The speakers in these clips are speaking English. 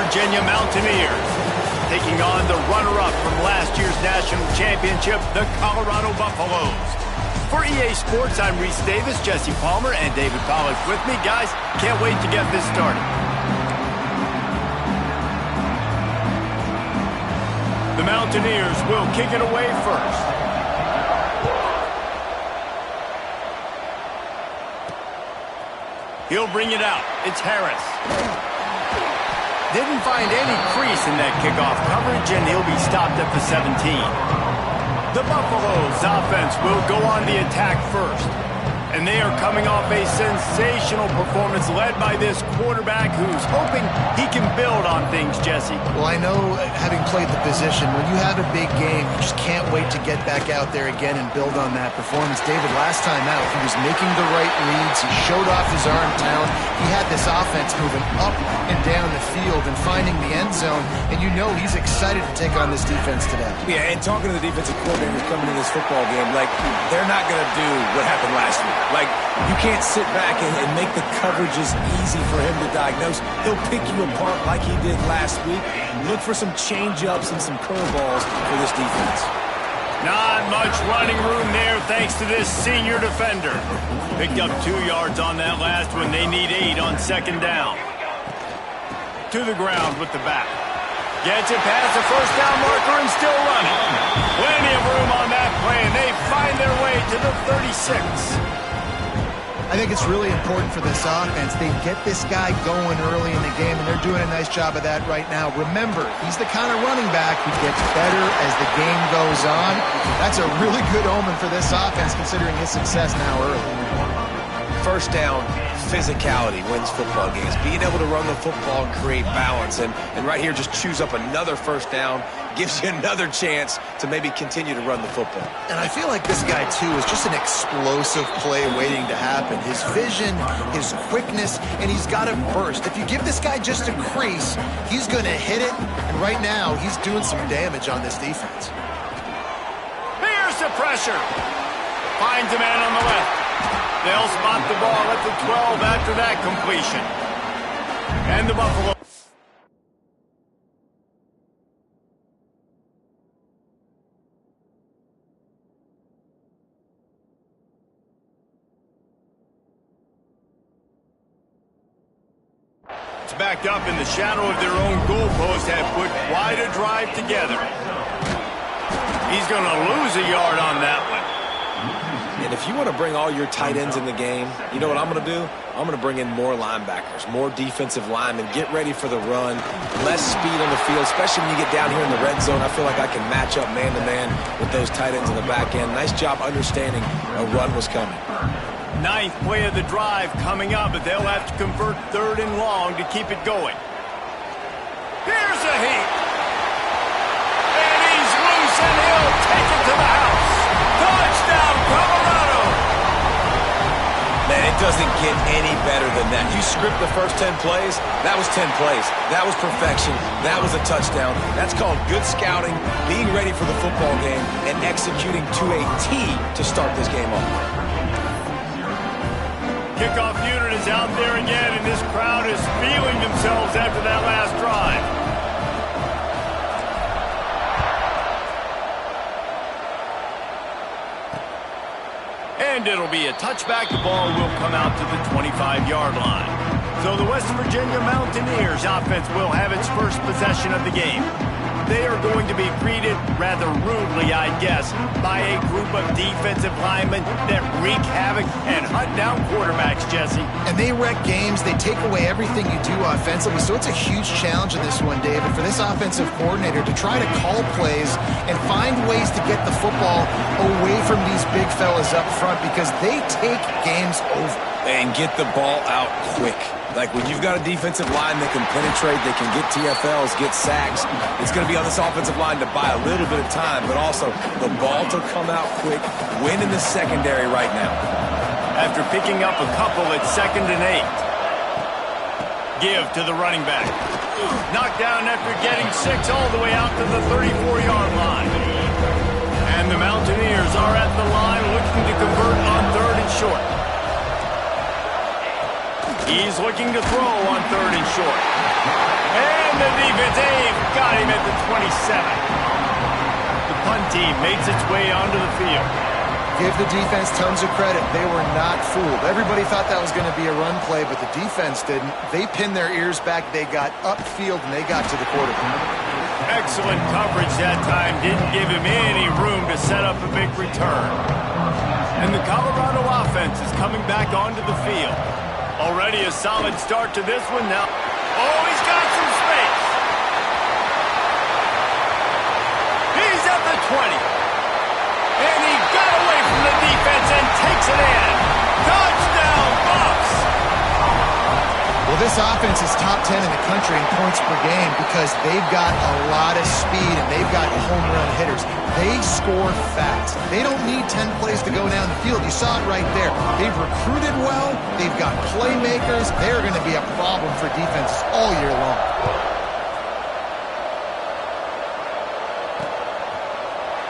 Virginia Mountaineers, taking on the runner-up from last year's national championship, the Colorado Buffaloes. For EA Sports, I'm Reese Davis, Jesse Palmer, and David Pollack with me. Guys, can't wait to get this started. The Mountaineers will kick it away first. He'll bring it out. It's Harris. Didn't find any crease in that kickoff coverage, and he'll be stopped at the 17. The Buffaloes offense will go on the attack first. And they are coming off a sensational performance led by this quarterback who's hoping he can build on things, Jesse. Well, I know, having played the position, when you have a big game, you just can't wait to get back out there again and build on that performance. David, last time out, he was making the right reads. He showed off his arm talent. He had this offense moving up and down the field and finding the end zone. And you know he's excited to take on this defense today. Yeah, and talking to the defensive coordinators coming into this football game, like, they're not going to do what happened last week. Like, you can't sit back and make the coverages easy for him to diagnose. He'll pick you apart like he did last week. Look for some change-ups and some curveballs for this defense. Not much running room there thanks to this senior defender. Picked up 2 yards on that last one. They need 8 on second down. To the ground with the back. Gets it past the first down marker and still running. Plenty of room on that play, and they find their way to the 36. I think it's really important for this offense. They get this guy going early in the game, and they're doing a nice job of that right now. Remember, he's the kind of running back who gets better as the game goes on. That's a really good omen for this offense, considering his success now early. First down, physicality wins football games. Being able to run the football and create balance. And right here, just choose up another first down, gives you another chance to maybe continue to run the football. And I feel like this guy, too, is just an explosive play waiting to happen. His vision, his quickness, and he's got a burst. If you give this guy just a crease, he's going to hit it. And right now, he's doing some damage on this defense. Here's the pressure. Finds a man on the left. They'll spot the ball at the 12 after that completion. And the Buffalo. It's backed up in the shadow of their own goalpost, have put quite a drive together. He's going to lose a yard on that one. And if you want to bring all your tight ends in the game, you know what I'm going to do? I'm going to bring in more linebackers, more defensive linemen, get ready for the run, less speed on the field, especially when you get down here in the red zone. I feel like I can match up man-to-man with those tight ends in the back end. Nice job understanding a run was coming. 9th play of the drive coming up, but they'll have to convert 3rd and long to keep it going. Here's a heat. And he's loose, and he'll take it to the house. Touchdown, Colorado! Man, it doesn't get any better than that. You script the first 10 plays, that was 10 plays. That was perfection. That was a touchdown. That's called good scouting, being ready for the football game, and executing to a T to start this game off. Kickoff unit is out there again, and this crowd is feeling themselves after that last drive. And it'll be a touchback. The ball will come out to the 25-yard line. So the West Virginia Mountaineers offense will have its first possession of the game. They are going to be greeted rather rudely, I guess, by a group of defensive linemen that wreak havoc and hunt down quarterbacks, Jesse. And they wreck games. They take away everything you do offensively. So it's a huge challenge in this one, David, for this offensive coordinator to try to call plays and find ways to get the football away from these big fellas up front, because they take games over. And get the ball out quick. Like, when you've got a defensive line that can penetrate, they can get TFLs, get sacks, it's going to be on this offensive line to buy a little bit of time, but also the ball to come out quick, win in the secondary right now. After picking up a couple at 2nd and 8. Give to the running back. Knocked down after getting 6 all the way out to the 34-yard line. And the Mountaineers are at the line looking to convert on 3rd and short. He's looking to throw on 3rd and short. And the defense. They've got him at the 27. The punt team makes its way onto the field. Give the defense tons of credit. They were not fooled. Everybody thought that was going to be a run play, but the defense didn't. They pinned their ears back. They got upfield, and they got to the quarterback. Excellent coverage that time. Didn't give him any room to set up a big return. And the Colorado offense is coming back onto the field. Already a solid start to this one now. Oh, he's got some space. He's at the 20. And he got away from the defense and takes it in. Touchdown, Bucs! Well, this offense is top 10 in the country in points per game because they've got a lot of speed and they've got home run hitters. They score fast. They don't need 10 plays to go down the field. You saw it right there. They've recruited well. They've got playmakers. They're going to be a problem for defenses all year long.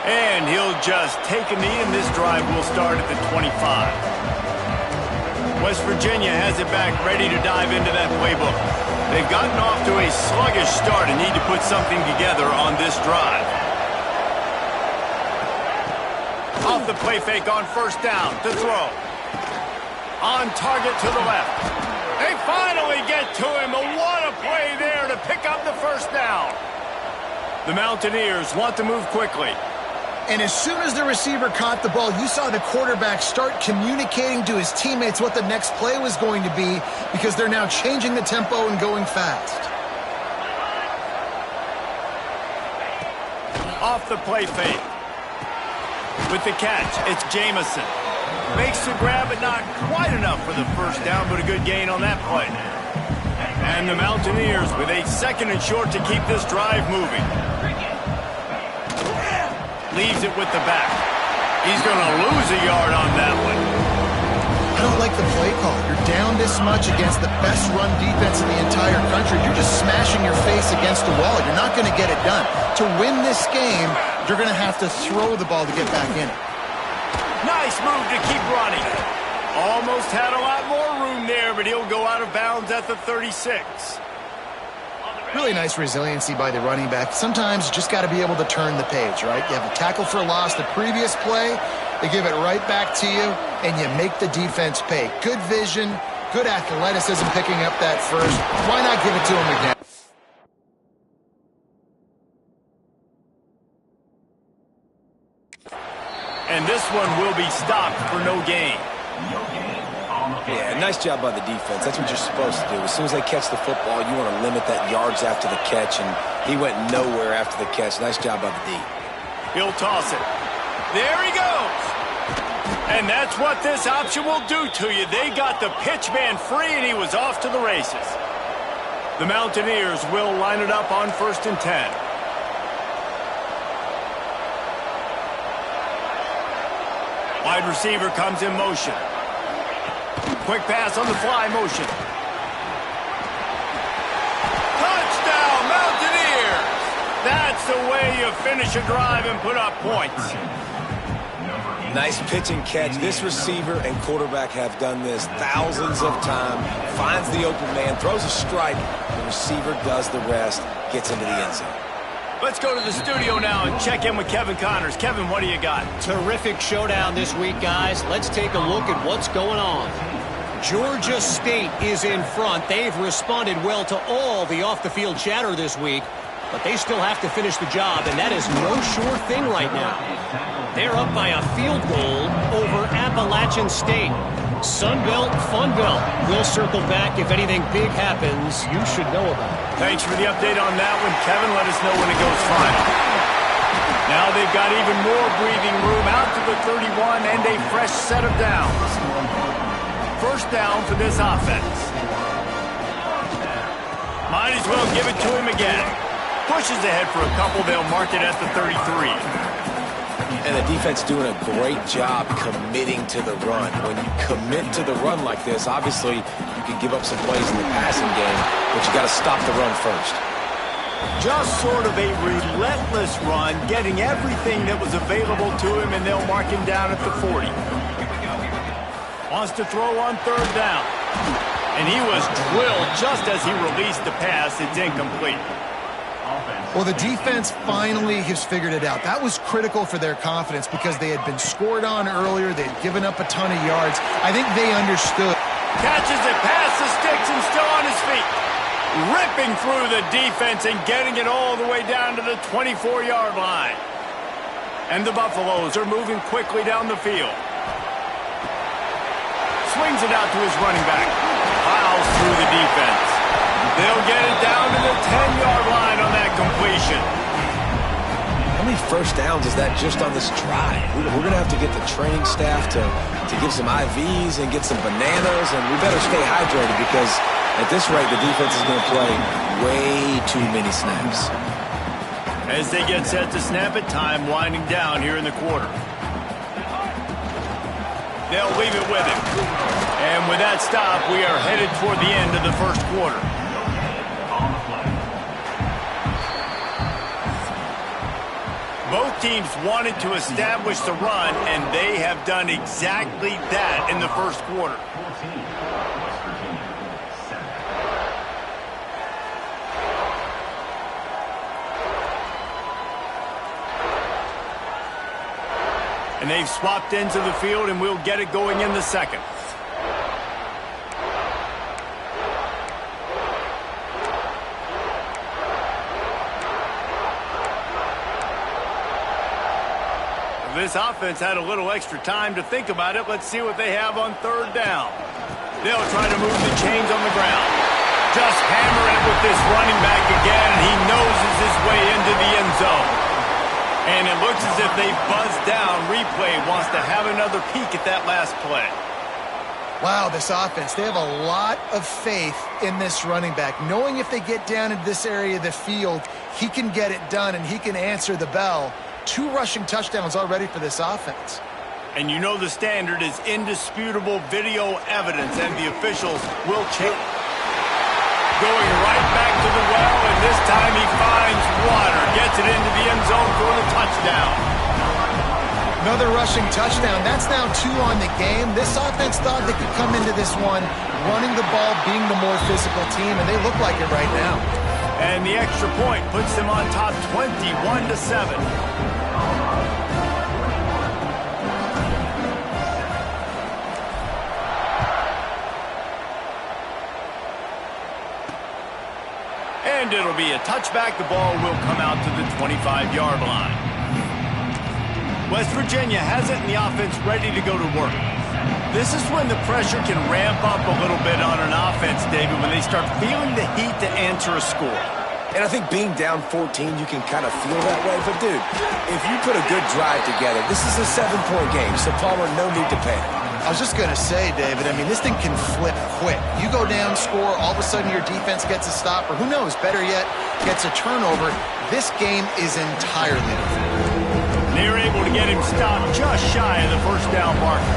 And he'll just take a knee, and this drive will start at the 25. West Virginia has it back, ready to dive into that playbook. They've gotten off to a sluggish start and need to put something together on this drive. Off the play fake on first down to throw. On target to the left. They finally get to him. What a play there to pick up the first down. The Mountaineers want to move quickly. And as soon as the receiver caught the ball, you saw the quarterback start communicating to his teammates what the next play was going to be because they're now changing the tempo and going fast. Off the play fake. With the catch, it's Jamison. Makes the grab, but not quite enough for the first down, but a good gain on that play. And the Mountaineers with a second and short to keep this drive moving. Leaves it with the back. He's going to lose a yard on that one. I don't like the play call. You're down this much against the best run defense in the entire country. You're just smashing your face against the wall. You're not going to get it done. To win this game, you're going to have to throw the ball to get back in it. Nice move to keep running. Almost had a lot more room there, but he'll go out of bounds at the 36. Really nice resiliency by the running back. Sometimes you just got to be able to turn the page, right? You have a tackle for loss the previous play. They give it right back to you, and you make the defense pay. Good vision, good athleticism picking up that first. Why not give it to him again? And this one will be stopped for no gain. Yeah, nice job by the defense. That's what you're supposed to do. As soon as they catch the football, you want to limit that yards after the catch, and he went nowhere after the catch. Nice job by the D. He'll toss it. There he goes. And that's what this option will do to you. They got the pitch man free, and he was off to the races. The Mountaineers will line it up on 1st and 10. Wide receiver comes in motion. Quick pass on the fly motion. Touchdown, Mountaineers! That's the way you finish a drive and put up points. Nice pitch and catch. This receiver and quarterback have done this thousands of times. Finds the open man, throws a strike. The receiver does the rest, gets into the end zone. Let's go to the studio now and check in with Kevin Connors. Kevin, what do you got? Terrific showdown this week, guys. Let's take a look at what's going on. Georgia State is in front. They've responded well to all the off-the-field chatter this week, but they still have to finish the job, and that is no sure thing right now. They're up by a field goal over Appalachian State. Sunbelt, Funbelt. We'll circle back if anything big happens you should know about. Thanks for the update on that one, Kevin. Let us know when it goes final. Now they've got even more breathing room out to the 31 and a fresh set of downs. First down for this offense. Might as well give it to him again. Pushes ahead for a couple. They'll mark it at the 33. And the defense doing a great job committing to the run. When you commit to the run like this, obviously you can give up some plays in the passing game, but you got to stop the run first. Just sort of a relentless run, getting everything that was available to him, and they'll mark him down at the 40. Wants to throw on 3rd down. And he was drilled just as he released the pass. It's incomplete. Well, the defense finally has figured it out. That was critical for their confidence because they had been scored on earlier. They had given up a ton of yards. I think they understood. Catches it past the sticks and still on his feet. Ripping through the defense and getting it all the way down to the 24-yard line. And the Buffaloes are moving quickly down the field. Swings it out to his running back. Piles through the defense. They'll get it down to the 10-yard line on that completion. How many first downs is that just on this drive? We're going to have to get the training staff to give some IVs and get some bananas, and we better stay hydrated because at this rate, the defense is going to play way too many snaps. As they get set to snap it, time winding down here in the quarter. They'll leave it with him. And with that stop, we are headed toward the end of the first quarter. Both teams wanted to establish the run, and they have done exactly that in the first quarter. And they've swapped into the field, and we'll get it going in the second. This offense had a little extra time to think about it. Let's see what they have on third down. They'll try to move the chains on the ground. Just hammer it with this running back again, and he noses his way into the end zone. And it looks as if they buzzed down. Replay wants to have another peek at that last play. Wow, this offense, they have a lot of faith in this running back. Knowing if they get down into this area of the field, he can get it done and he can answer the bell. 2 rushing touchdowns already for this offense. And you know the standard is indisputable video evidence, and the officials will check. Going right back to the well, and this time he finds water. Gets it into the end zone for the touchdown. Another rushing touchdown. That's now 2 on the game. This offense thought they could come into this one running the ball, being the more physical team, and they look like it right now. And the extra point puts them on top 21-7. And it'll be a touchback. The ball will come out to the 25-yard line. West Virginia has it, and the offense ready to go to work. This is when the pressure can ramp up a little bit on an offense, David, when they start feeling the heat to answer a score. And I think being down 14, you can kind of feel that way. But, dude, if you put a good drive together, this is a 7-point game, so Palmer, no need to panic. I was just going to say, David, I mean, this thing can flip quick. You go down, score, all of a sudden your defense gets a stop, or who knows, better yet, gets a turnover. This game is entirely different. They're able to get him stopped just shy of the first down marker.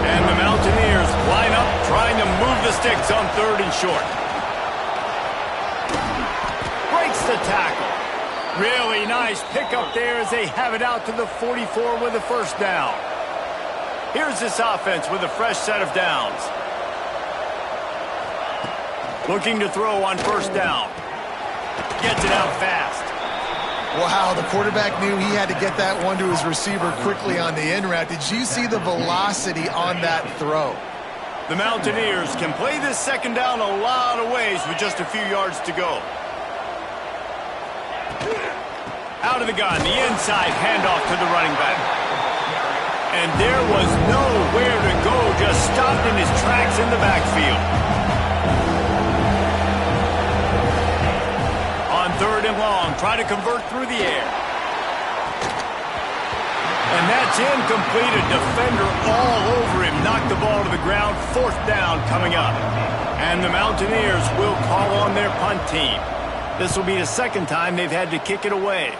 And the Mountaineers line up, trying to move the sticks on 3rd and short. Breaks the tackle. Really nice pickup there as they have it out to the 44 with a first down. Here's this offense with a fresh set of downs. Looking to throw on first down. Gets it out fast. Wow, the quarterback knew he had to get that one to his receiver quickly on the in route. Did you see the velocity on that throw? The Mountaineers can play this second down a lot of ways with just a few yards to go. Out of the gun, the inside handoff to the running back. And there was nowhere to go, just stopped in his tracks in the backfield. On 3rd and long, try to convert through the air. And that's incomplete. A defender all over him. Knocked the ball to the ground. 4th down coming up. And the Mountaineers will call on their punt team. This will be the second time they've had to kick it away.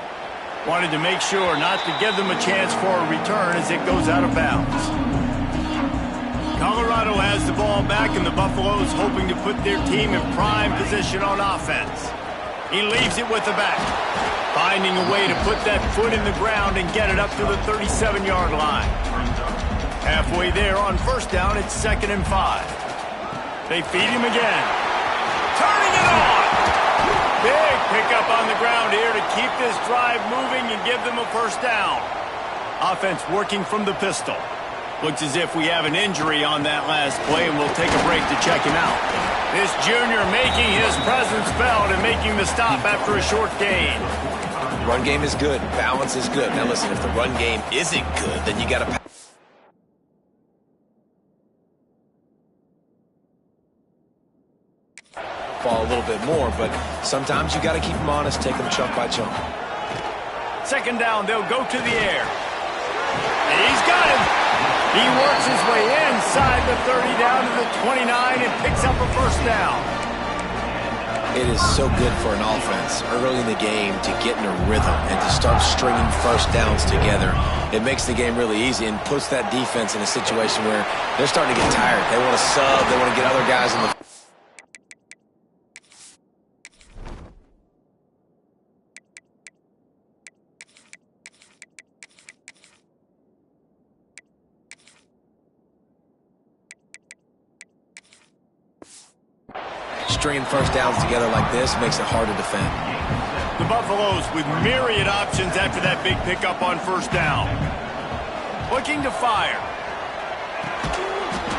Wanted to make sure not to give them a chance for a return as it goes out of bounds. Colorado has the ball back, and the Buffaloes hoping to put their team in prime position on offense. He leaves it with the back, finding a way to put that foot in the ground and get it up to the 37-yard line. Halfway there on first down, it's 2nd and 5. They feed him again. Turning it on. Big Pick up on the ground here to keep this drive moving and give them a first down. Offense working from the pistol. Looks as if we have an injury on that last play, and we'll take a break to check him out. This junior making his presence felt and making the stop after a short gain. Run game is good. Balance is good. Now listen, if the run game isn't good, then you got to fall a little bit more, but sometimes you got to keep them honest, take them chunk by chunk. Second down, they'll go to the air. He's got him. He works his way inside the 30 down to the 29 and picks up a first down. It is so good for an offense early in the game to get in a rhythm and to start stringing first downs together. It makes the game really easy and puts that defense in a situation where they're starting to get tired. They want to sub. They want to get other guys in the stringing first downs together like this makes it hard to defend. The Buffaloes with myriad options after that big pickup on first down. Looking to fire.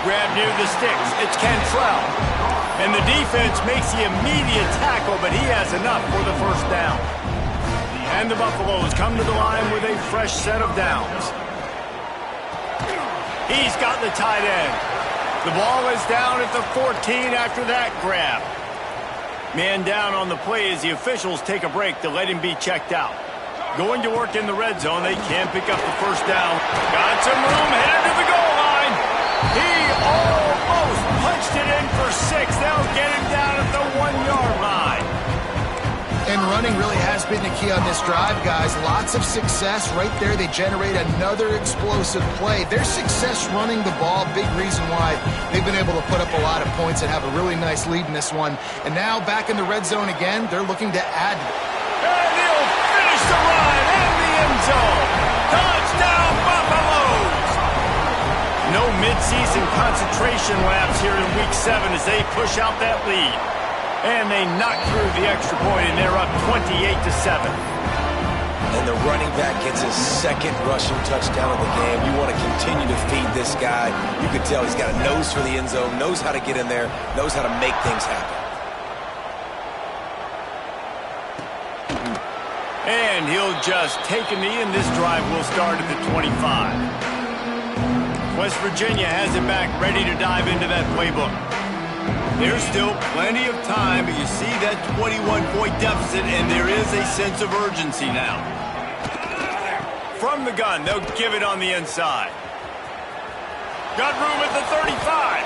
Grab near the sticks. It's Cantrell. And the defense makes the immediate tackle, but he has enough for the first down. And the Buffaloes come to the line with a fresh set of downs. He's got the tight end. The ball is down at the 14 after that grab. Man down on the play as the officials take a break to let him be checked out. Going to work in the red zone. They can pick up the first down. Got some room, headed to the goal line. He almost punched it in for 6. They'll get him down at the 1-yard line. And running really has been the key on this drive, guys. Lots of success right there. They generate another explosive play. Their success running the ball, big reason why they've been able to put up a lot of points and have a really nice lead in this one. And now back in the red zone again, they're looking to add. And he'll finish the run in the end zone. Touchdown, Buffaloes! No midseason concentration laps here in Week 7 as they push out that lead. And they knock through the extra point, and they're up 28-7. And the running back gets his second rushing touchdown of the game. You want to continue to feed this guy. You can tell he's got a nose for the end zone, knows how to get in there, knows how to make things happen. And he'll just take a knee, and this drive will start at the 25. West Virginia has it back, ready to dive into that playbook. There's still plenty of time, but you see that 21-point deficit, and there is a sense of urgency now. From the gun, they'll give it on the inside. Got room at the 35.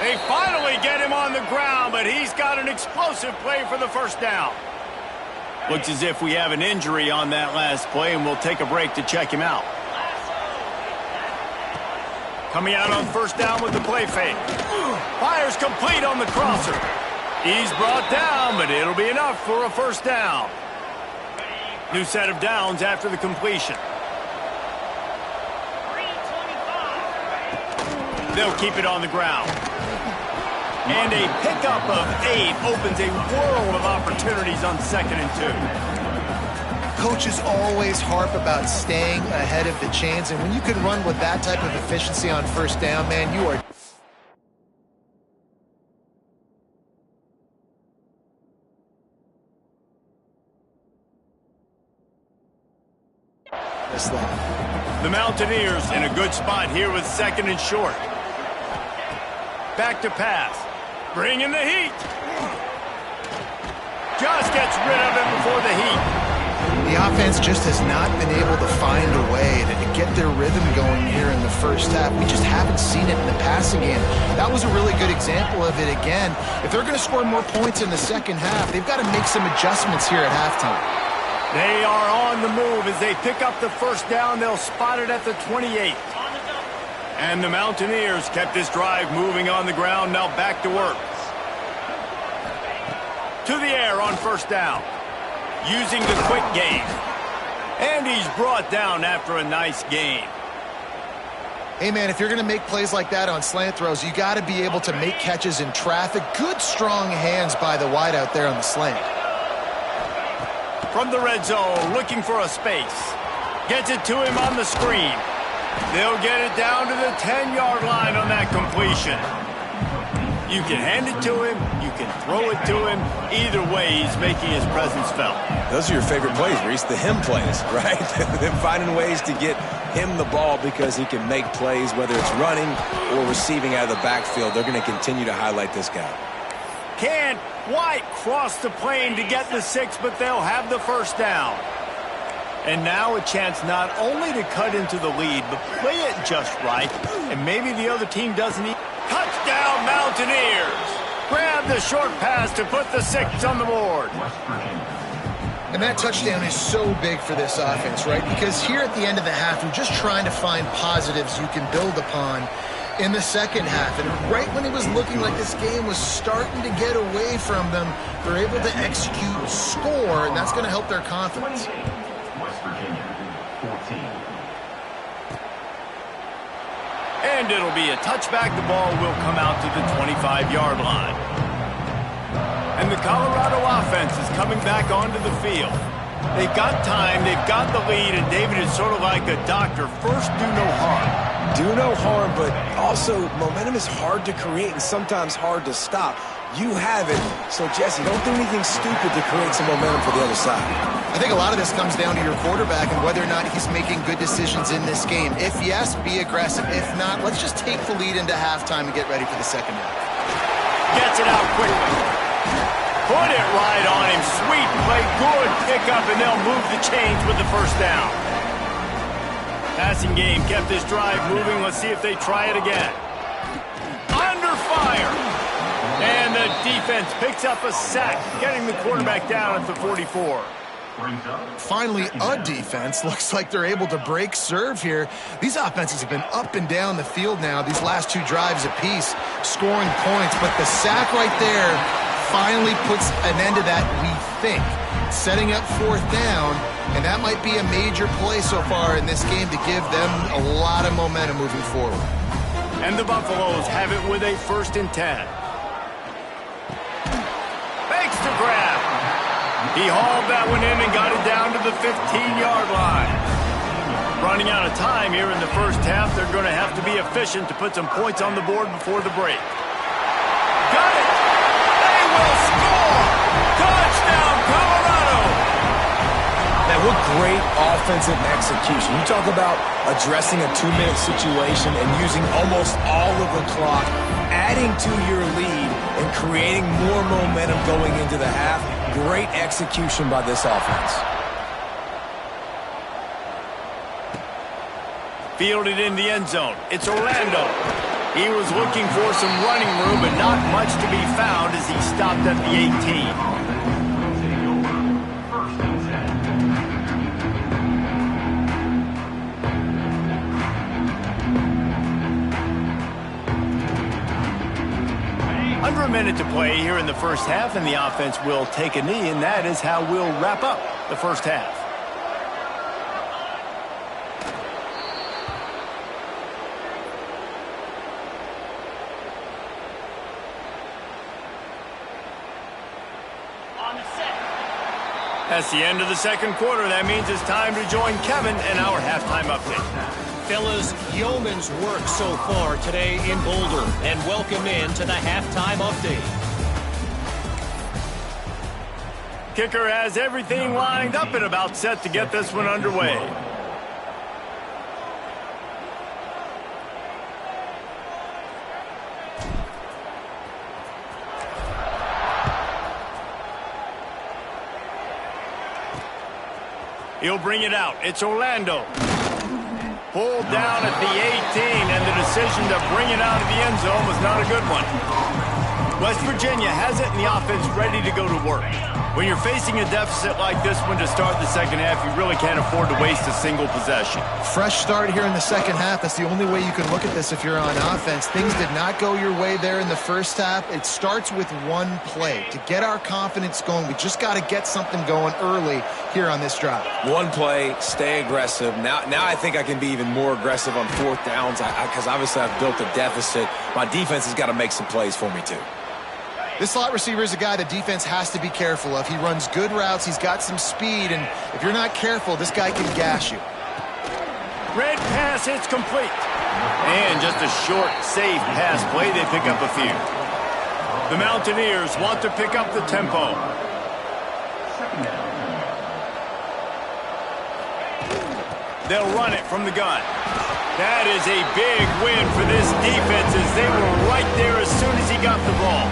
They finally get him on the ground, but he's got an explosive play for the first down. Looks as if we have an injury on that last play, and we'll take a break to check him out. Coming out on first down with the play fake. Fires complete on the crosser. He's brought down, but it'll be enough for a first down. New set of downs after the completion. They'll keep it on the ground. And a pickup of 8 opens a world of opportunities on 2nd and 2. Coaches always harp about staying ahead of the chains, and when you can run with that type of efficiency on first down, man, you are... The Mountaineers in a good spot here with 2nd and short. Back to pass. Bringing the heat. Just gets rid of it before the heat. The offense just has not been able to find a way to get their rhythm going here in the first half. We just haven't seen it in the passing game. That was a really good example of it again. If they're going to score more points in the second half, they've got to make some adjustments here at halftime. They are on the move as they pick up the first down. They'll spot it at the 28. And the Mountaineers kept this drive moving on the ground. Now back to work. To the air on first down. Using the quick game. And he's brought down after a nice gain. Hey, man, if you're going to make plays like that on slant throws, you got to be able to make catches in traffic. Good, strong hands by the wide out there on the slant. from the red zone, looking for a space. Gets it to him on the screen. They'll get it down to the 10-yard line on that completion. You can hand it to him. You can throw it to him. Either way, he's making his presence felt. Those are your favorite plays, Reese, the him plays, right? Them finding ways to get him the ball because he can make plays, whether it's running or receiving out of the backfield. They're going to continue to highlight this guy. Can't quite cross the plane to get the 6, but they'll have the first down. And now a chance not only to cut into the lead, but play it just right. And maybe the other team doesn't even. Touchdown, Mountaineers! Grab the short pass to put the 6 on the board. And that touchdown is so big for this offense, right? Because here at the end of the half, you're just trying to find positives you can build upon in the second half. And right when it was looking like this game was starting to get away from them, they're able to execute, score, and that's going to help their confidence. And it'll be a touchback. The ball will come out to the 25-yard line. And the Colorado offense is coming back onto the field. They've got time, they've got the lead, and David is sort of like a doctor. First, do no harm. Do no harm, but also momentum is hard to create and sometimes hard to stop. You have it, so Jesse, don't do anything stupid to create some momentum for the other side. I think a lot of this comes down to your quarterback and whether or not he's making good decisions in this game. If yes, be aggressive. If not, let's just take the lead into halftime and get ready for the second half. Gets it out quickly. Put it right on him. Sweet play, good pickup, and they'll move the chains with the first down. Passing game kept this drive moving. Let's see if they try it again. Under fire. And the defense picks up a sack, getting the quarterback down at the 44. Finally, a defense. Looks like they're able to break serve here. These offenses have been up and down the field now, these last 2 drives apiece, scoring points. But the sack right there finally puts an end to that, we think. Setting up 4th down, and that might be a major play so far in this game to give them a lot of momentum moving forward. And the Buffaloes have it with a 1st and 10. Fakes to grab. He hauled that one in and got it down to the 15-yard line. Running out of time here in the first half, they're going to have to be efficient to put some points on the board before the break. Got it! They will score! Touchdown, Colorado! Man, what great offensive execution. You talk about addressing a 2-minute situation and using almost all of the clock, adding to your lead, and creating more momentum going into the half. Great execution by this offense. Fielded in the end zone. It's Orlando. He was looking for some running room, but not much to be found as he stopped at the 18. 1 minute to play here in the first half, and the offense will take a knee, and that is how we'll wrap up the first half. That's the end of the second quarter. That means it's time to join Kevin and our halftime update. Fellas, yeoman's work so far today in Boulder, and welcome in to the halftime update. Kicker has everything lined up and about set to get this one underway. He'll bring it out. It's Orlando. Pulled down at the 18, and the decision to bring it out of the end zone was not a good one. West Virginia has it, and the offense ready to go to work. When you're facing a deficit like this one to start the second half, you really can't afford to waste a single possession. Fresh start here in the second half. That's the only way you can look at this if you're on offense. Things did not go your way there in the first half. It starts with one play. To get our confidence going, we just got to get something going early here on this drive. One play, stay aggressive. Now I think I can be even more aggressive on 4th downs because obviously I've built a deficit. My defense has got to make some plays for me too. This slot receiver is a guy the defense has to be careful of. He runs good routes. He's got some speed, and if you're not careful, this guy can gash you. Red pass, it's complete. And just a short, safe pass play. They pick up a few. The Mountaineers want to pick up the tempo. They'll run it from the gun. That is a big win for this defense as they were right there as soon as he got the ball.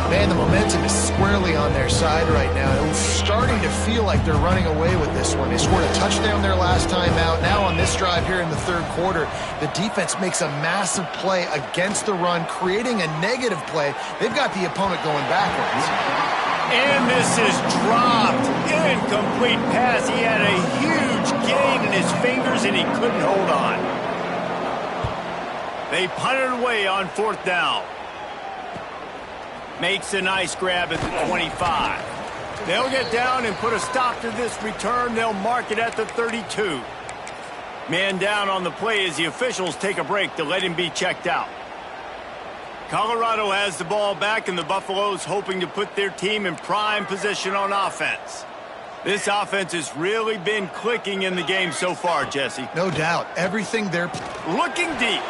Man, the momentum is squarely on their side right now. It's starting to feel like they're running away with this one. They scored a touchdown their last time out. Now on this drive here in the third quarter, the defense makes a massive play against the run, creating a negative play. They've got the opponent going backwards. And this is dropped. Incomplete pass. He had a huge gain in his fingers, and he couldn't hold on. They punted away on fourth down. Makes a nice grab at the 25. They'll get down and put a stop to this return. They'll mark it at the 32. Man down on the play as the officials take a break to let him be checked out. Colorado has the ball back, and the Buffaloes hoping to put their team in prime position on offense. This offense has really been clicking in the game so far, Jesse. No doubt. Everything they're looking deep.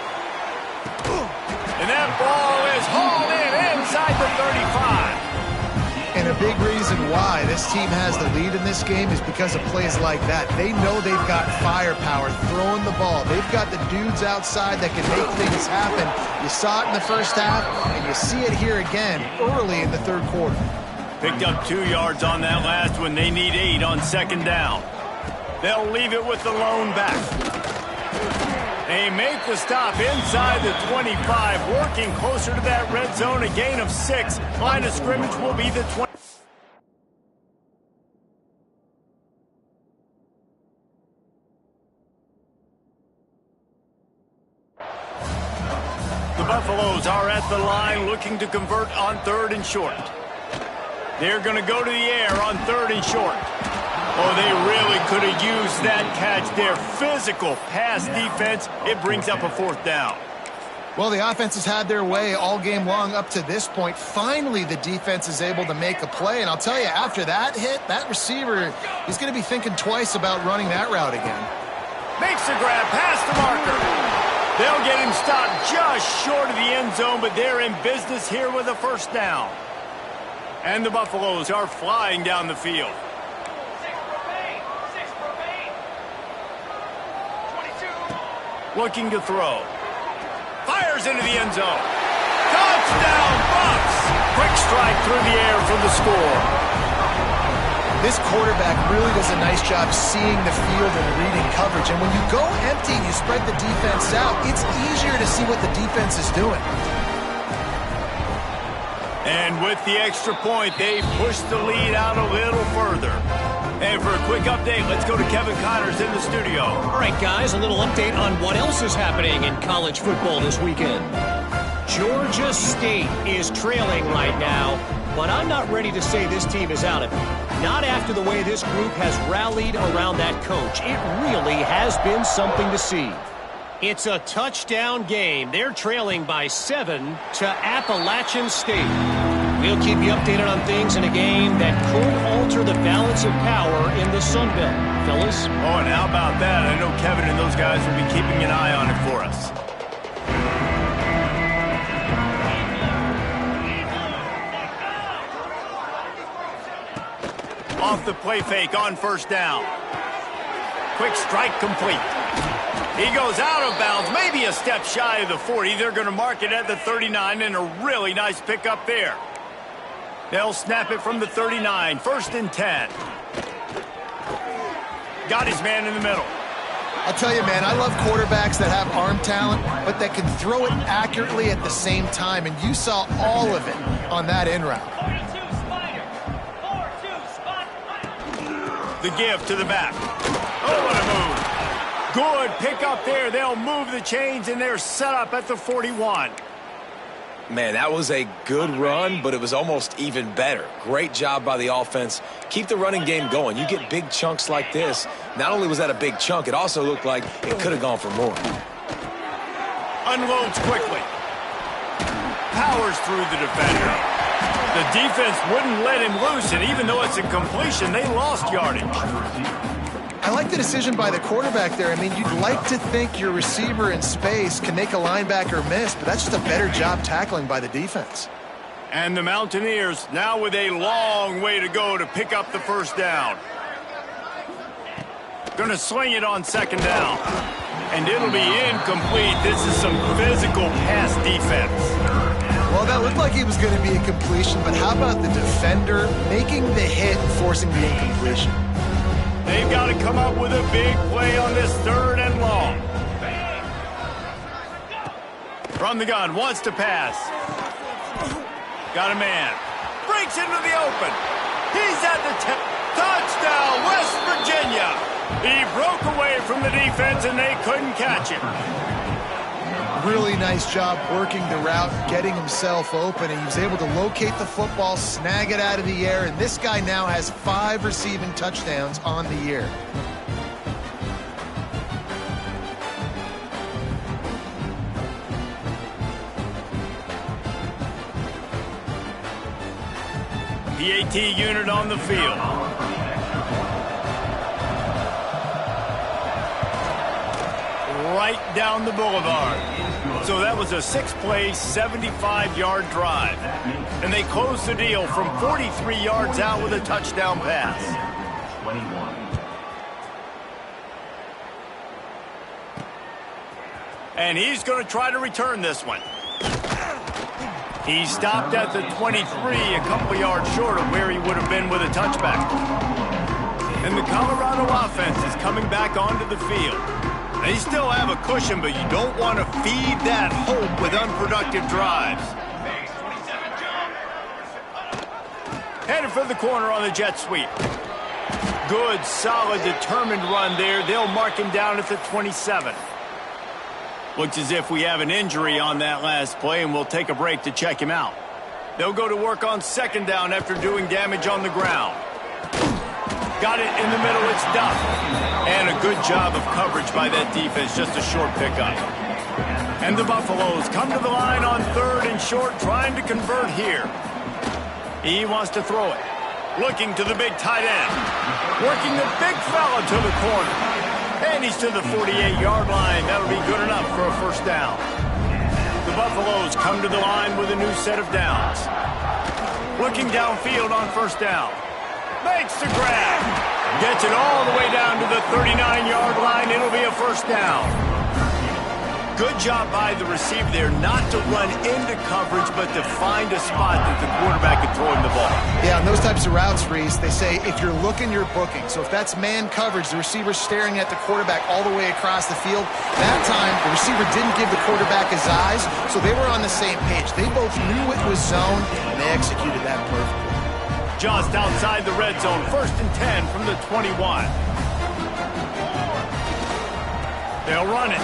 And that ball is hauled in inside the 35. And a big reason why this team has the lead in this game is because of plays like that. They know they've got firepower throwing the ball. They've got the dudes outside that can make things happen. You saw it in the first half, and you see it here again early in the third quarter. Picked up 2 yards on that last one. They need 8 on second down. They'll leave it with the lone back. They make the stop inside the 25, working closer to that red zone, a gain of 6. Line of scrimmage will be the 20. The Buffaloes are at the line looking to convert on third and short. They're going to go to the air on third and short. Oh, they really could have used that catch there. Physical pass defense. It brings up a fourth down. Well, the offense has had their way all game long up to this point. Finally, the defense is able to make a play. And I'll tell you, after that hit, that receiver, he's going to be thinking twice about running that route again. Makes the grab past the marker. They'll get him stopped just short of the end zone, but they're in business here with a first down. And the Buffaloes are flying down the field. Looking to throw. Fires into the end zone. Touchdown, Bucks! Quick strike through the air for the score. This quarterback really does a nice job seeing the field and reading coverage. And when you go empty and you spread the defense out, it's easier to see what the defense is doing. And with the extra point, they push the lead out a little further. And for a quick update, let's go to Kevin Connors in the studio. All right, guys, a little update on what else is happening in college football this weekend. Georgia State is trailing right now, but I'm not ready to say this team is out of it. Not after the way this group has rallied around that coach. It really has been something to see. It's a touchdown game. They're trailing by 7 to Appalachian State. We'll keep you updated on things in a game that could alter the balance of power in the Sun Belt. Fellas? Oh, and how about that? I know Kevin and those guys will be keeping an eye on it for us. Off the play fake on first down. Quick strike complete. He goes out of bounds, maybe a step shy of the 40. They're going to mark it at the 39, and a really nice pickup there. They'll snap it from the 39, 1st and 10. Got his man in the middle. I'll tell you, man, I love quarterbacks that have arm talent, but that can throw it accurately at the same time, and you saw all of it on that in route. The give to the back. Oh, what a move. Good pickup there. They'll move the chains, and they're set up at the 41. Man, that was a good run, but it was almost even better. Great job by the offense. Keep the running game going. You get big chunks like this. Not only was that a big chunk, it also looked like it could have gone for more. Unloads quickly. powers through the defender. The defense wouldn't let him loose, and even though it's a completion, they lost yardage. I like the decision by the quarterback there. I mean, you'd like to think your receiver in space can make a linebacker miss, but that's just a better job tackling by the defense. And the Mountaineers now with a long way to go to pick up the first down. Going to sling it on second down. And it'll be incomplete. This is some physical pass defense. Well, that looked like it was going to be a completion, but how about the defender making the hit and forcing the incompletion? They've got to come up with a big play on this 3rd and long. From the gun, wants to pass. Got a man. Breaks into the open. He's at the 10. Touchdown, West Virginia. He broke away from the defense, and they couldn't catch him. Really nice job working the route, getting himself open, and he was able to locate the football, snag it out of the air, and this guy now has 5 receiving touchdowns on the year. PAT unit on the field. Right down the boulevard. So that was a 6-play, 75-yard drive. And they closed the deal from 43 yards out with a touchdown pass. And he's going to try to return this one. He stopped at the 23, a couple yards short of where he would have been with a touchback. And the Colorado offense is coming back onto the field. They still have a cushion, but you don't want to feed that hope with unproductive drives. Headed for the corner on the jet sweep. Good, solid, determined run there. They'll mark him down at the 27. Looks as if we have an injury on that last play, and we'll take a break to check him out. They'll go to work on second down after doing damage on the ground. Got it in the middle, it's Duff. And a good job of coverage by that defense, just a short pickup. And the Buffaloes come to the line on 3rd and short, trying to convert here. He wants to throw it. Looking to the big tight end. Working the big fella to the corner. And he's to the 48-yard line. That'll be good enough for a first down. The Buffaloes come to the line with a new set of downs. Looking downfield on first down. Makes the grab. Gets it all the way down to the 39-yard line. It'll be a first down. Good job by the receiver there not to run into coverage, but to find a spot that the quarterback can throw him the ball. Yeah, on those types of routes, Reese, they say if you're looking, you're booking. So if that's man coverage, the receiver's staring at the quarterback all the way across the field. That time, the receiver didn't give the quarterback his eyes, so they were on the same page. They both knew it was zone, and they executed that perfectly. Just outside the red zone, 1st and 10 from the 21. They'll run it.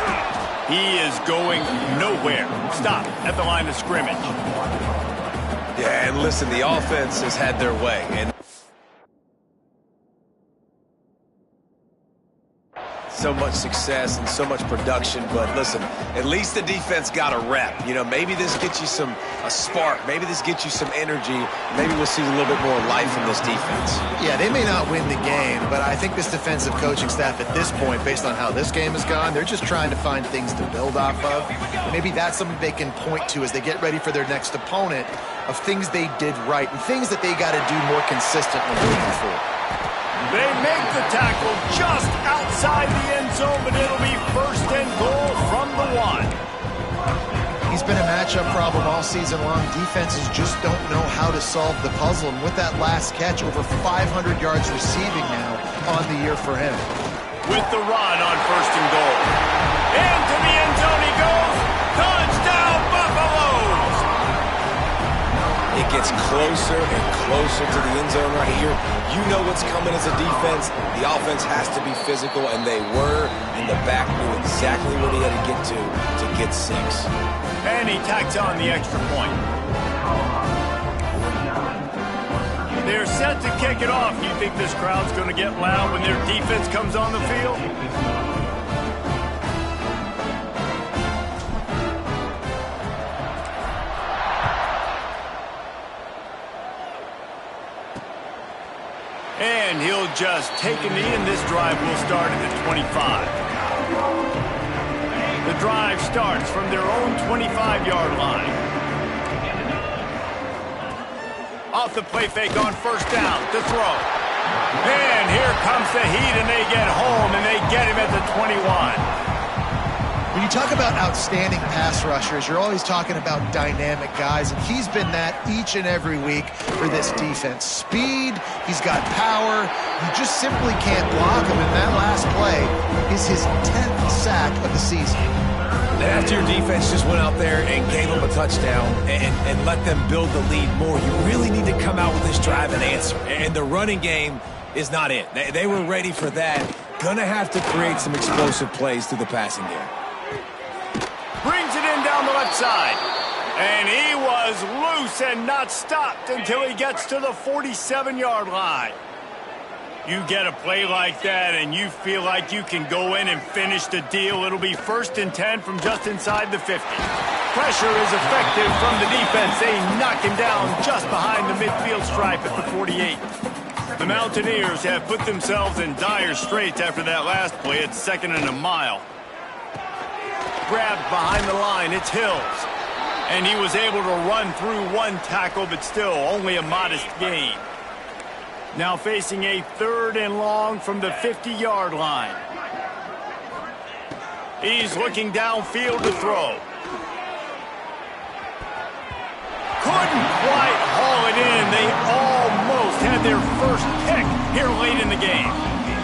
He is going nowhere. Stop at the line of scrimmage. Yeah, and listen, the offense has had their way. And so much success and so much production, but listen, at least the defense got a rep. You know, maybe this gets you a spark. Maybe this gets you some energy. Maybe we'll see a little bit more life in this defense. Yeah, they may not win the game, but I think this defensive coaching staff at this point, based on how this game has gone, they're just trying to find things to build off of. And maybe that's something they can point to as they get ready for their next opponent of things they did right and things that they got to do more consistently moving forward. They make the tackle just outside the end zone, but it'll be 1st and goal from the 1. He's been a matchup problem all season long. Defenses just don't know how to solve the puzzle. And with that last catch, over 500 yards receiving now on the year for him. With the run on 1st and goal. Into the end zone he goes. Touchdown, Buffaloes! It gets closer and closer to the end zone right here. You know what's coming as a defense. The offense has to be physical, and they were. And the back knew exactly what he had to get 6. And he tacks on the extra point. They're set to kick it off. You think this crowd's going to get loud when their defense comes on the field? And he'll just take a knee, and this drive will start at the 25. The drive starts from their own 25-yard line. Off the play fake on first down to throw. And here comes the heat, and they get home, and they get him at the 21. When you talk about outstanding pass rushers, you're always talking about dynamic guys, and he's been that each and every week for this defense. Speed, he's got power, you just simply can't block him, and that last play is his 10th sack of the season. After your defense just went out there and gave them a touchdown and let them build the lead more, you really need to come out with this drive and answer. And the running game is not it. They were ready for that. Gonna have to create some explosive plays through the passing game. Brings it in down the left side. And he was loose and not stopped until he gets to the 47-yard line. You get a play like that and you feel like you can go in and finish the deal. It'll be 1st and 10 from just inside the 50. Pressure is effective from the defense. They knock him down just behind the midfield stripe at the 48. The Mountaineers have put themselves in dire straits after that last play. It's 2nd and a mile. Grabbed behind the line, it's Hills. And he was able to run through one tackle, but still only a modest gain. Now facing a 3rd and long from the 50-yard line. He's looking downfield to throw. Couldn't quite haul it in. They almost had their first pick here late in the game.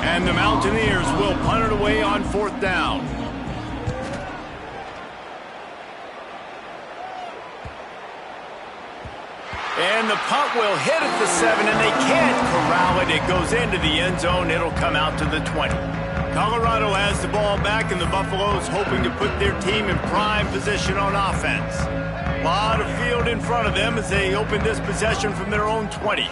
And the Mountaineers will punt it away on 4th down. And the punt will hit at the 7, and they can't corral it. It goes into the end zone. It'll come out to the 20. Colorado has the ball back, and the Buffaloes hoping to put their team in prime position on offense. A lot of field in front of them as they open this possession from their own 20.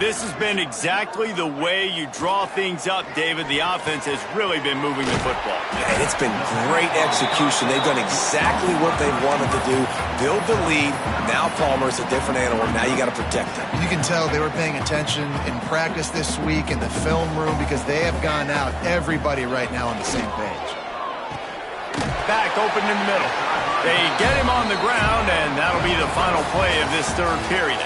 This has been exactly the way you draw things up, David. The offense has really been moving the football. Yeah, it's been great execution. They've done exactly what they wanted to do. Build the lead. Now Palmer's a different animal. Now you got to protect him. You can tell they were paying attention in practice this week in the film room because they have gone out, everybody right now on the same page. Back open in the middle. They get him on the ground, and that'll be the final play of this 3rd period.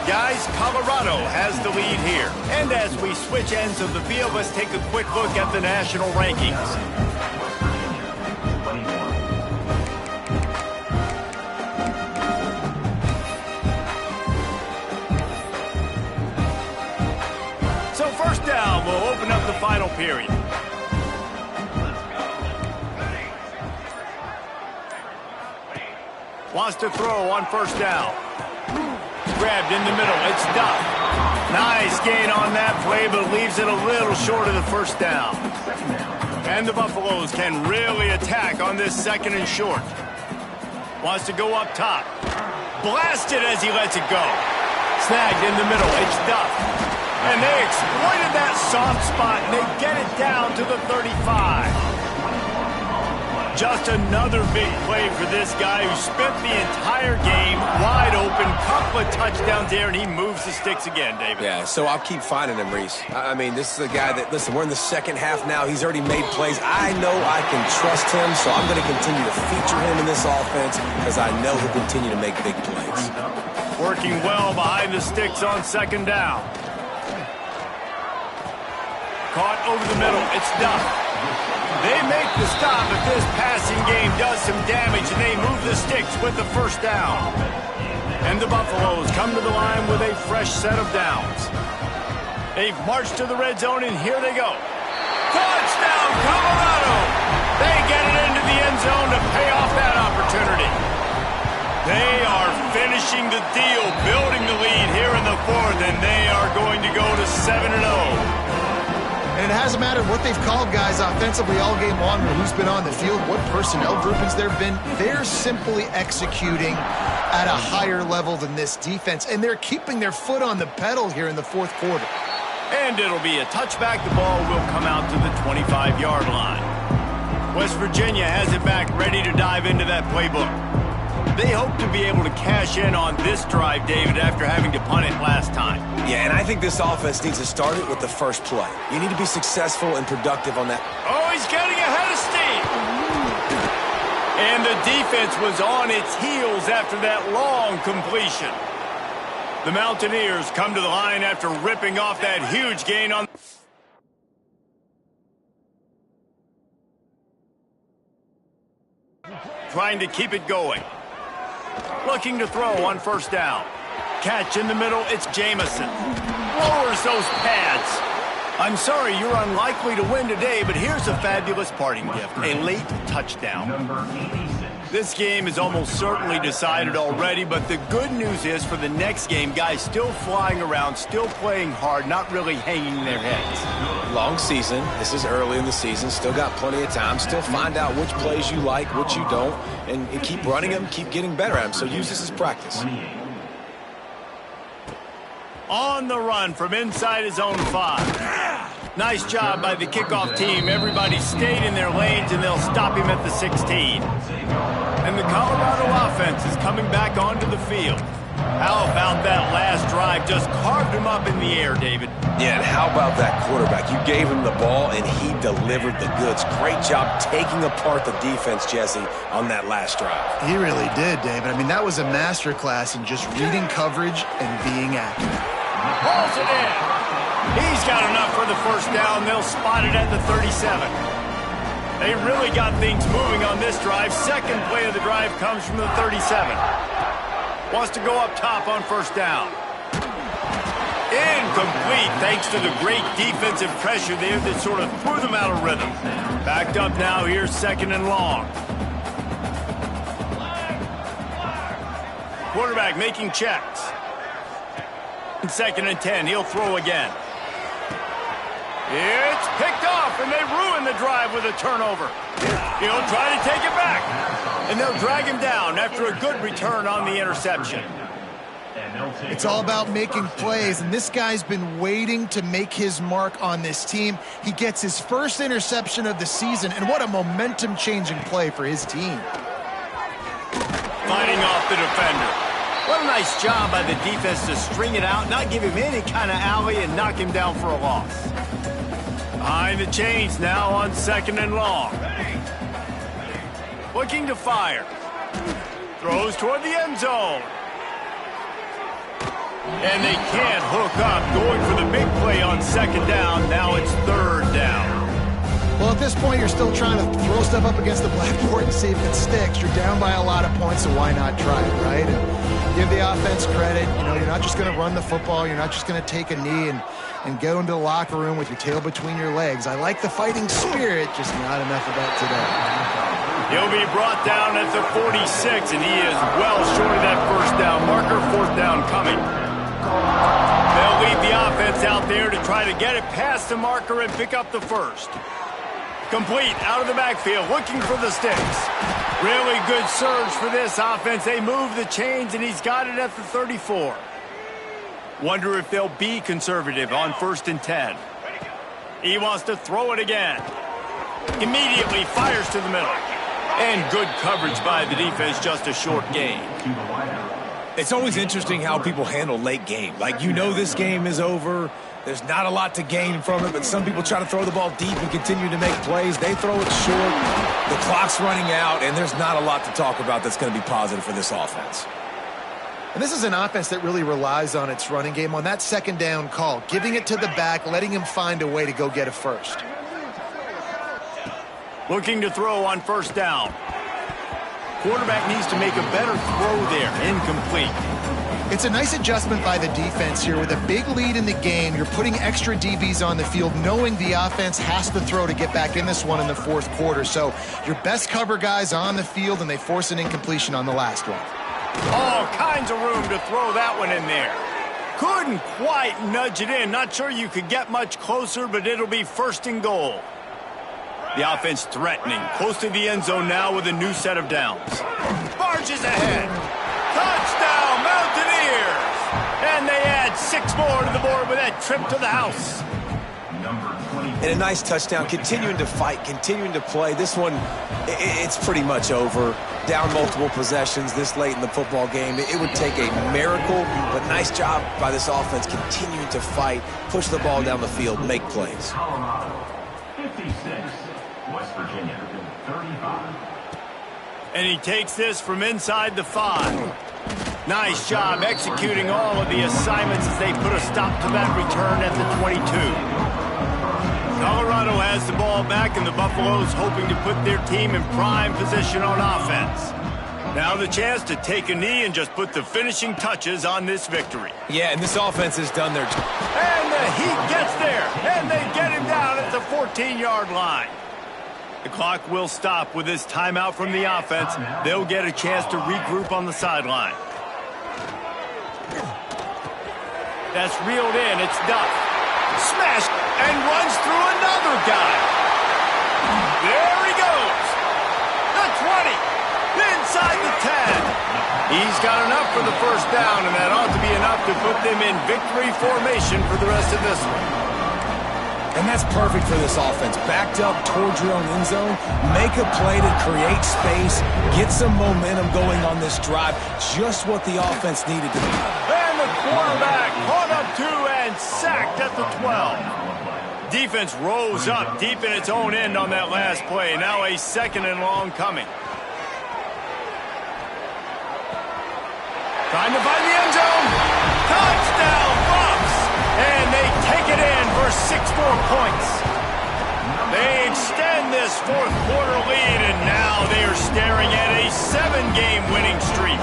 Guys, Colorado has the lead here. And as we switch ends of the field, let's take a quick look at the national rankings. So 1st down, we'll open up the final period. Wants to throw on 1st down. Grabbed in the middle. It's Duff. Nice gain on that play, but leaves it a little short of the 1st down. And the Buffaloes can really attack on this 2nd and short. Wants to go up top. Blasted as he lets it go. Snagged in the middle. It's Duff. And they exploited that soft spot, and they get it down to the 35. Just another big play for this guy who spent the entire game wide open. Couple of touchdowns there, and he moves the sticks again, David. Yeah, so I'll keep finding him, Reese. I mean, this is a guy that, listen, we're in the 2nd half now. He's already made plays. I know I can trust him, so I'm going to continue to feature him in this offense because I know he'll continue to make big plays. Working well behind the sticks on 2nd down. Caught over the middle. It's Duff. They make the stop, but this passing game does some damage, and they move the sticks with the 1st down. And the Buffaloes come to the line with a fresh set of downs. They've marched to the red zone, and here they go. Touchdown, Colorado! They get it into the end zone to pay off that opportunity. They are finishing the deal, building the lead here in the 4th, and they are going to go to 7-0. And it hasn't mattered what they've called guys offensively all game long or who's been on the field, what personnel groupings there have been. They're simply executing at a higher level than this defense, and they're keeping their foot on the pedal here in the 4th quarter. And it'll be a touchback. The ball will come out to the 25-yard line. West Virginia has it back, ready to dive into that playbook. They hope to be able to cash in on this drive, David, after having to punt it last time. Yeah, and I think this offense needs to start it with the first play. You need to be successful and productive on that. Oh, he's getting ahead of steam. And the defense was on its heels after that long completion. The Mountaineers come to the line after ripping off that huge gain on... Trying to keep it going. Looking to throw on first down. Catch in the middle, it's Jamison. Lowers those pads. I'm sorry, you're unlikely to win today, but here's a fabulous parting gift, a late touchdown. This game is almost certainly decided already, but the good news is for the next game, guys still flying around, still playing hard, not really hanging their heads. Long season. This is early in the season. Still got plenty of time. Still find out which plays you like, which you don't, and keep running them, keep getting better at them. So use this as practice. On the run from inside his own 5. Nice job by the kickoff team. Everybody stayed in their lanes, and they'll stop him at the 16. And the Colorado offense is coming back onto the field. How about that last drive? Just carved him up in the air, David. Yeah, and how about that quarterback? You gave him the ball, and he delivered the goods. Great job taking apart the defense, Jesse, on that last drive. He really did, David. I mean, that was a masterclass in just reading coverage and being accurate. Pulls it in. He's got enough for the first down. They'll spot it at the 37. They really got things moving on this drive. Second play of the drive comes from the 37. Wants to go up top on first down. Incomplete thanks to the great defensive pressure there that sort of threw them out of rhythm. Backed up now, here's second and long. Quarterback making checks. Second and 10, he'll throw again. It's picked off, and they ruin the drive with a turnover. He'll try to take it back, and they'll drag him down after a good return on the interception. It's all about making plays, and this guy's been waiting to make his mark on this team. He gets his first interception of the season, and what a momentum-changing play for his team. Fighting off the defender. What a nice job by the defense to string it out, not give him any kind of alley, and knock him down for a loss. Behind the chains now on second and long. Looking to fire. Throws toward the end zone. And they can't hook up. Going for the big play on second down. Now it's third down. Well, at this point, you're still trying to throw stuff up against the blackboard and see if it sticks. You're down by a lot of points, so why not try it, right? And give the offense credit. You know, you're not just going to run the football. You're not just going to take a knee and go into the locker room with your tail between your legs. I like the fighting spirit, just not enough of that today. He'll be brought down at the 46, and he is well short of that first down marker. Fourth down coming. They'll leave the offense out there to try to get it past the marker and pick up the first. Complete out of the backfield, looking for the sticks. Really good surge for this offense. They move the chains, and he's got it at the 34. Wonder if they'll be conservative on first and 10. He wants to throw it again. Immediately fires to the middle. And good coverage by the defense, just a short gain. It's always interesting how people handle late game. Like, you know this game is over. There's not a lot to gain from it, but some people try to throw the ball deep and continue to make plays. They throw it short. The clock's running out, and there's not a lot to talk about that's going to be positive for this offense. And this is an offense that really relies on its running game on that second down call, giving it to the back, letting him find a way to go get a first. Looking to throw on first down. Quarterback needs to make a better throw there. Incomplete. It's a nice adjustment by the defense here. With a big lead in the game, you're putting extra DBs on the field, knowing the offense has to throw to get back in this one in the fourth quarter. So your best cover guys on the field, and they force an incompletion on the last one. All kinds of room to throw that one in there. Couldn't quite nudge it in. Not sure you could get much closer, but it'll be first and goal. The offense threatening, close to the end zone now with a new set of downs. Barges ahead. Touchdown, Mountaineers! And they add 6 more to the board with that trip to the house. And a nice touchdown, continuing to fight, continuing to play. This one, it's pretty much over. Down multiple possessions this late in the football game. It would take a miracle, but nice job by this offense continuing to fight, push the ball down the field, make plays. 56, West Virginia, 35. And he takes this from inside the 5. Nice job executing all of the assignments as they put a stop to that return at the 22. Colorado has the ball back, and the Buffaloes hoping to put their team in prime position on offense. Now the chance to take a knee and just put the finishing touches on this victory. Yeah, and this offense has done their job. And the Heat gets there, and they get him down at the 14-yard line. The clock will stop with this timeout from the offense. They'll get a chance to regroup on the sideline. That's reeled in. It's Duff. Smashed and runs through another guy. There he goes. The 20. Inside the 10. He's got enough for the first down, and that ought to be enough to put them in victory formation for the rest of this one. And that's perfect for this offense. Backed up towards your own end zone, make a play to create space, get some momentum going on this drive. Just what the offense needed to do. And the quarterback caught up to and sacked at the 12. Defense rose up deep in its own end on that last play. Now a 2nd and long coming. Trying to find the end zone. Touchdown, Buffs! And they take it in for 6 more points. They extend this 4th quarter lead, and now they are staring at a 7-game winning streak.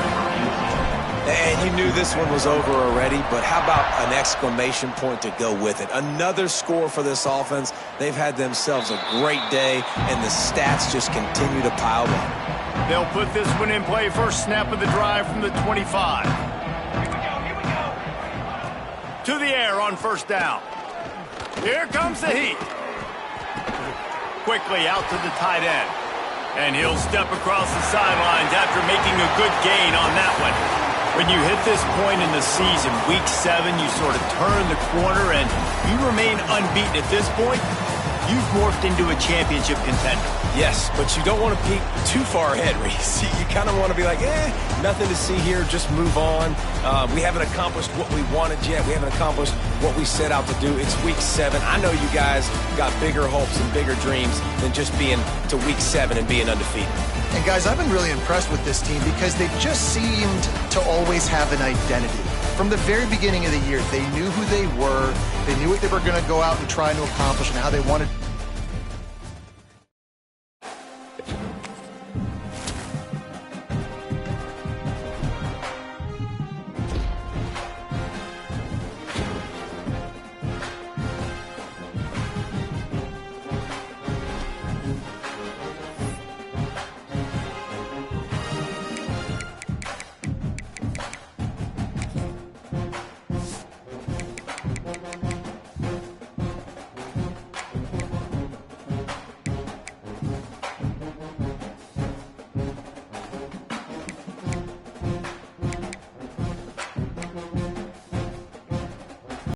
And you knew this one was over already, but how about an exclamation point to go with it? Another score for this offense. They've had themselves a great day, and the stats just continue to pile up. They'll put this one in play. First snap of the drive from the 25. Here we go. To the air on first down. Here comes the Heat. Quickly out to the tight end. And he'll step across the sidelines after making a good gain on that one. When you hit this point in the season, week 7, you sort of turn the corner and you remain unbeaten at this point. You've morphed into a championship contender. Yes, but you don't want to peek too far ahead, Reese. You kind of want to be like, nothing to see here, just move on. We haven't accomplished what we wanted yet. We haven't accomplished what we set out to do. It's week 7. I know you guys got bigger hopes and bigger dreams than just being to week 7 and being undefeated. And guys, I've been really impressed with this team because they've just seemed to always have an identity. From the very beginning of the year, they knew who they were. They knew what they were going to go out and try to accomplish and how they wanted